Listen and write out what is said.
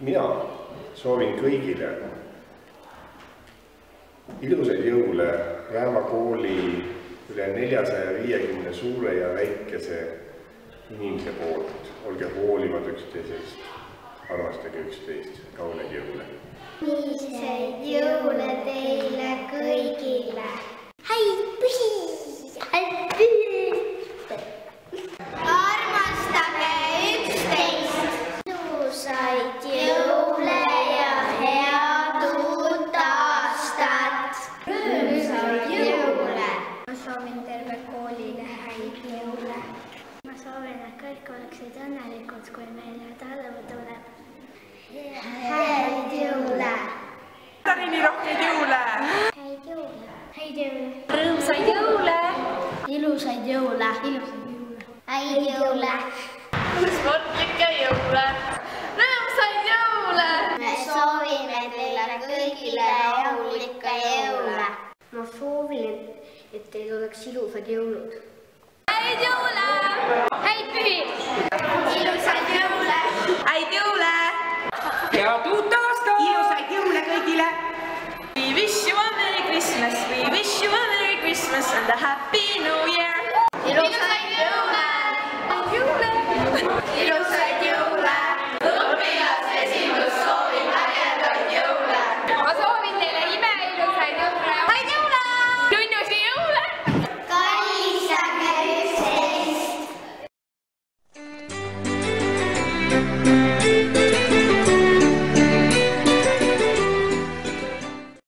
Mina soovin kõigile ilusaid jõule Rääva kooli üle 450 suure ja väikese inimese poolt. Olge hoolivad üksteisest, armastage üksteist, kauneid jõule. Ilusaid jõule teile kõigile. Häid pühi! Häid pühi! Armastage üksteist! Ilusaid jõule ja head uut aastat! Rõõmsaid jõule! Ma soovin terve koolile häid jõule. Ma soovin, et kõik oleksid õnnelikud, kui meile talv tuleb. Häid jõule! Tarini rohkeid jõule! Häid jõule! Häid jõule! Rõõmsaid jõule! Ilusaid jõule! Häid jõule! Sportlikke jõule! Rõõmsaid jõule! Me soovime teile kõigile rahulikke jõule! Ma soovin, et teil oleks ilusad jõulud! Häid jõule! Häid pühi! Ilusaid jõule! Häid jõule! Head uut aastat! Ilusaid jõule kõigile! We wish you a Merry Christmas, we wish you a Merry Christmas and a Happy New Year! Ilusaid jõule! Jõule! Ilusaid